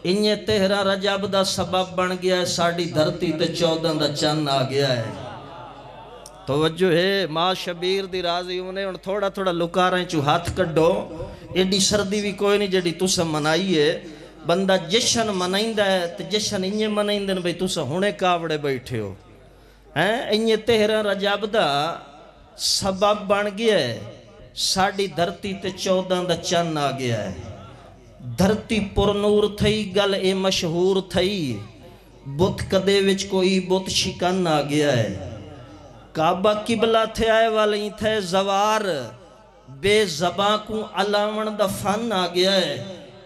انہیں 13 رجب دا سبب بن گیا ہے ساڑی دھرتی تے 14 دا چند آ گیا ہے توجہ ہے ماں شبیر دی راضی انہیں ان تھوڑا تھوڑا لکا رہے چو ہاتھ کڈو ایڈی سردی بھی کوئی نہیں جڑی تُسا منائی ہے بندہ جشن منائیں دا ہے تو جشن انہیں منائیں دن بھئی تُسا ہونے کاوڑے بیٹھے ہو انہیں 13 رجب دا سبب بن گیا ہے ساڑی دھرتی تے 14 دا چند آ گیا ہے دھرتی پر نور تھئی گل اے مشہور تھئی بت کدے وچ کوئی بت شکن آ گیا ہے کعبہ قبلہ تھے آئے والیں تھے زوار بے زباں کو علاوان دا فن آ گیا ہے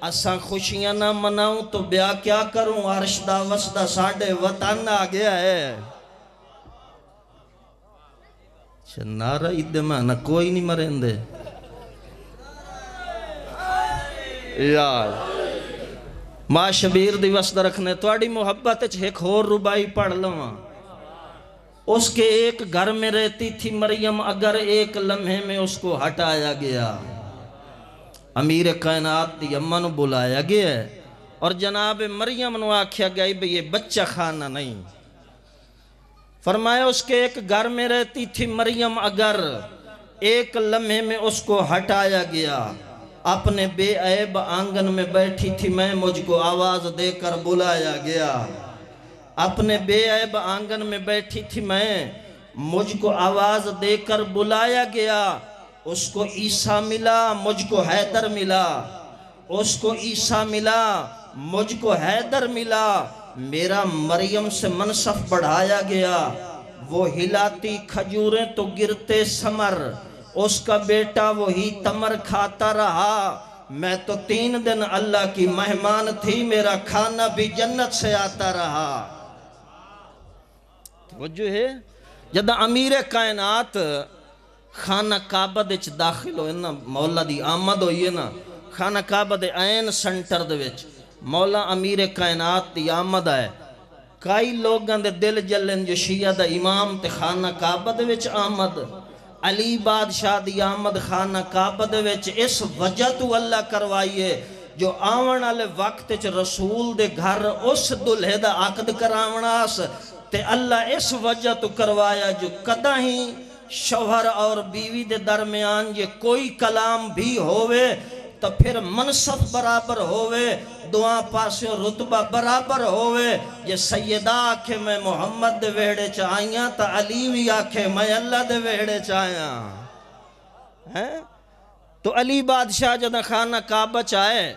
اساں خوشیاں نہ مناؤں تو بیا کیا کروں عرش دا وسدہ ساڑھے وطن آ گیا ہے نعرہ ادمان کوئی نہیں مرندے یار ماں شبیر دی وسط رکھنے توڑی محبت ایک اور ربائی پڑھ لواں اس کے ایک گھر میں رہتی تھی مریم اگر ایک لمحے میں اس کو ہٹایا گیا امیر کائنات دی اماں نو بلایا گیا ہے اور جناب مریم نو آکھیا گیا بھئی یہ بچہ خانہ نہیں فرمایا اس کے ایک گھر میں رہتی تھی مریم اگر ایک لمحے میں اس کو ہٹایا گیا اپنے بے عیب آنگن میں بیٹھی تھی میں مجھ کو آواز دے کر بلایا گیا اپنے بے عیب آنگن میں بیٹھی تھی میں مجھ کو آواز دے کر بلایا گیا اس کو عیسیٰ ملا مجھ کو حیدر ملا اس کو عیسیٰ ملا مجھ کو حیدر ملا میرا مریم سے منصف بڑھایا گیا وہ ہلاتی کھجوریں تو گرتے سمر اس کا بیٹا وہی تمر کھاتا رہا میں تو 3 دن اللہ کی مہمان تھی میرا کھانا بھی جنت سے آتا رہا توجہ ہے جدہ امیر کائنات خانہ کعبہ دے چھ داخل ہوئے نا مولا دی آمد ہوئی نا خانہ کعبہ دے این سنٹر دے وچ مولا امیر کائنات دی آمد آئے کئی لوگاں دے دل جلن جو شیعہ دا امام تے خانہ کعبہ دے وچ آمد علی بادشاہ دی آمد خانہ کعبہ دے وچ اس وجہ تو اللہ کروائیے جو آون والے وقت چ رسول دے گھر اس دلہے دا عقد کراوناس تے اللہ اس وجہ تو کروایا جو کدہ ہی شوہر اور بیوی دے درمیان یہ کوئی کلام بھی ہوئے تو پھر منصف برابر ہوئے دعا پاسے رتبہ برابر ہوئے یہ سیدہ آکھے میں محمد دے ویڑے چاہیاں تا علی بھی آکھے میں اللہ دے ویڑے چاہیاں تو علی بادشاہ جدہ خانہ کعبہ چاہے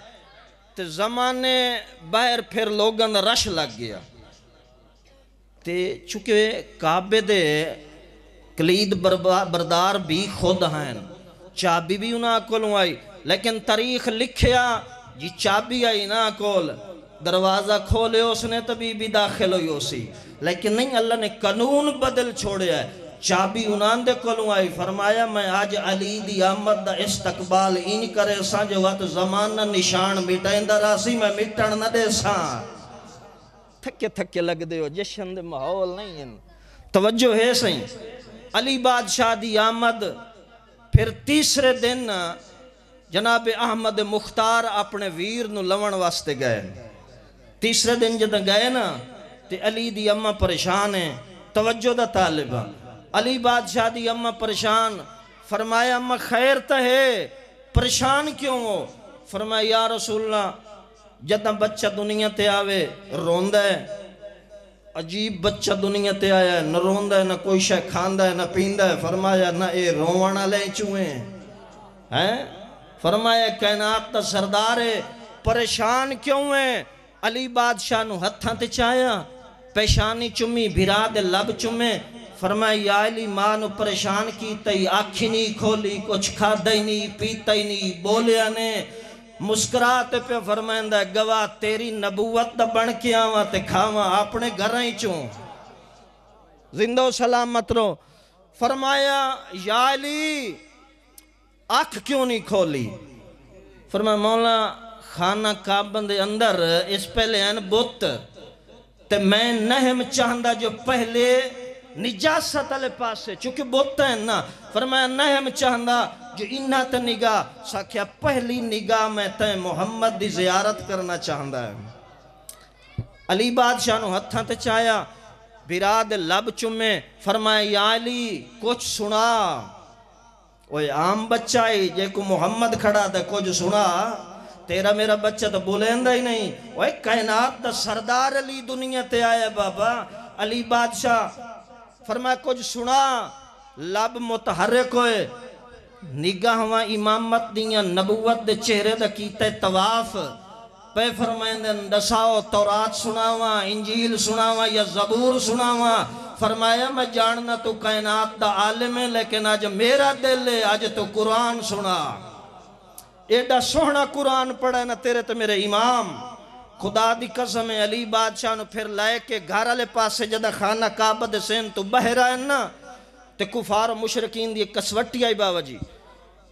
تو زمانے باہر پھر لوگاں دا رش لگ گیا تے چونکہ کعبے دے کلید بردار بھی خود ہیں چابی بھی انہاں کولوں آئی لیکن تاریخ لکھیا جی چابی آئی نا کول دروازہ کھولے اس نے تبھی بھی داخل ہوئی اسی لیکن نہیں اللہ نے قانون بدل چھوڑے ہے چابی انہاں دے کولوں آئی فرمایا میں آج علی دی آمد دا استقبال ان کرے ساں جو وقت زمانہ نشان مٹائیں دا راسی میں مٹن نہ دے ساں تھکے تھکے لگ دے ہو جشن دے ماحول نہیں ہیں توجہ ہے سہیں علی بادشاہ دی آمد پھر تیسرے دن جناب احمد مختار اپنے ویر نو لون واسطے گئے تیسرے دن جدہ گئے نا تے علی دی اممہ پریشان ہے توجہ دا طالبہ علی بادشاہ دی اممہ پریشان فرمایا اممہ خیر تا ہے پریشان کیوں ہو فرمایا یا رسول اللہ جدہ بچہ دنیا تے آوے روندہ ہے عجیب بچہ دنیا تے آیا ہے نہ روندہ ہے نہ کوئی شے کھاندہ ہے نہ پیندہ ہے فرمایا نہ اے روانا لے چوئیں ہیں فرمایا کائنات تا سردار ہے پریشان کیوں ہیں علی بادشاہ نو ہتھاں تے چایا پیشانی چمی بھرا دے لب چمیں فرمایا یا علی ماں نو پریشان کی تی آکھی نہیں کھولی کچھ کھا دائی نہیں پیتا ہی نہیں بولیا نے مسکراتے پہ فرمائندہ ہے گواہ تیری نبوت دا بن کے آواں تے کھاواں اپنے گھرائیں چوں زندہ و سلامت رو فرمایا یا علی آنکھ کیوں نہیں کھولی فرمایا مولا خانہ کعبہ دے اندر اس پہلے ہیں بت تے میں نہم چاہندہ جو پہلے نجاست علی پاسے چونکہ بت ہیں نا فرمایا نہم چاہندہ جو انہا تے نگاہ ساکھیا پہلی نگاہ میں تے محمد دی زیارت کرنا چاہندہ ہے علی بادشاہ نو ہتھاں تے چایا براد لب چمے فرمائے یا علی کچھ سنا اوے عام بچہ ہے جے کو محمد کھڑا تے کچھ سنا تیرا میرا بچہ تو بولیندا ہی نہیں اوے کائنات دا سردار علی دنیا تے آیا بابا علی بادشاہ فرمایا کچھ سنا لب متحرک ہوئے نگاہواں امامت دیاں نبوت دے چہرے دا کیتے طواف پہ فرمائندن دساؤ تورات سناواں انجیل سناواں یا زبور سناواں فرمایا میں جاننا تو کائنات دا عالم ہے لیکن آج میرا دل ہے آج تو قرآن سنا ایڈا سوہنا قرآن پڑھا نا تیرے تو میرے امام خدا دی قسم ہے علی بادشاہ نو پھر لائے کے گھر والے پاسے جدہ خانہ کعبہ دے سین تو بہر آئے نا تے کفار و مشرکین دی ایک کسوٹی آئی بابا جی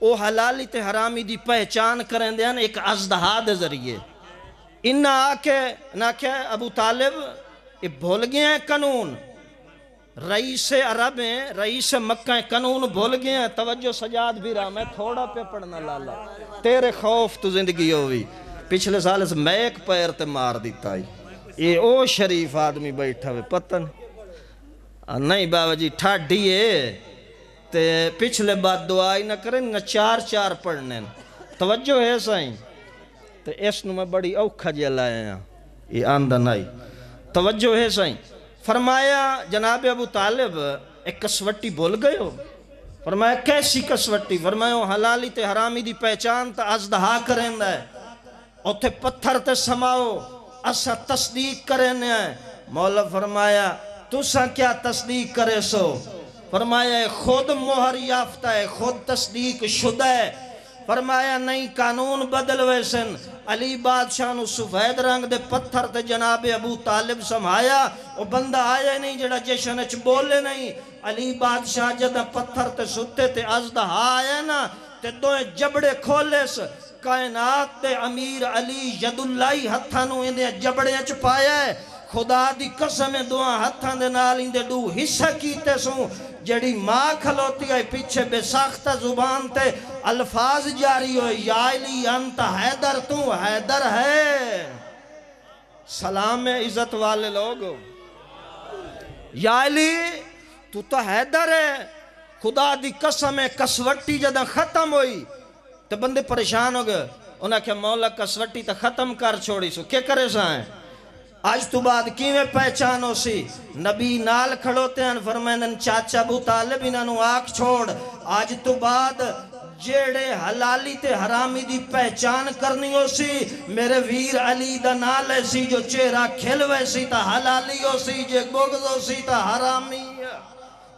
او حلالی تے حرامی دی پہچان کریں دے ہیں ایک ازدہا دے ذریعے انہا آکے نا کہ ابو طالب یہ بھول گئے ہیں قانون رئیس عرب ہیں رئیس مکہ ہیں قانون بھول گئے ہیں توجہ سجاد بھی رہا میں تھوڑا پہ پڑھنا لالا تیرے خوف تو زندگی ہوئی پچھلے سال اس میں ایک پیر تے مار دیتا ہی یہ او شریف آدمی بیٹھا ہوئے پتن نہیں بابا جی ٹھاڈیے تے پچھلے بات دعائی نہ کریں نہ چار چار پڑھنے توجہ ہے سائیں تے اس نو میں بڑی اوکھا جی لائے ہیں یہ آندہ نہیں توجہ ہے سائیں فرمایا جناب ابو طالب ایک کسوٹی بھول گئے ہو فرمایا کیسی کسوٹی فرمایا حلالی تے حرامی دی پہچان تا ازدہا کریں دا ہے اور تے پتھر تے سماؤ اسا تصدیق کریں ہیں مولا فرمایا تُسا کیا تصدیق کرے سو فرمایا خود مہر یافتہ ہے خود تصدیق شدہ ہے فرمایا نہیں قانون بدل ویسن علی بادشاہ نو سفید رنگ دے پتھر تے جناب ابو طالب سمھایا وہ بندہ آیا نہیں جڑا جشن اچھ بولے نہیں علی بادشاہ جدہ پتھر تے ستے تے ازدہا آیا نا تے دوئے جبڑے کھولے سے کائنات تے امیر علی ید اللہ ہتھانو اندے جبڑے اچھ پایا ہے خدا دی قسم دعا ہتھان دے نال اندے دو حصہ کیتے سوں جڑی ماں کھلوتی ہے پیچھے بے ساختہ زبان تے الفاظ جاری ہوئے یا علی انت حیدر تو حیدر ہے سلام عزت والے لوگ یا علی تو حیدر ہے خدا دی قسم کسوٹی جدہ ختم ہوئی تو بندے پریشان ہو گئے انہاں کہ مولا کسوٹی تا ختم کر چھوڑی سو کیا کرے سائیں آج تو بعد کیویں پہچانو سی نبی نال کھڑوتے ہیں فرمائنن چاچا ابو طالب انہوں آنکھ چھوڑ آج تو بعد جیڑے حلالی تے حرامی دی پہچان کرنی ہو سی میرے ویر علی دا نال ہے سی جو چہرہ کھلوے سی تا حلالی ہو سی جو بغض ہو سی تا حرامی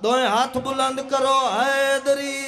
دوئے ہاتھ بلند کرو حیدری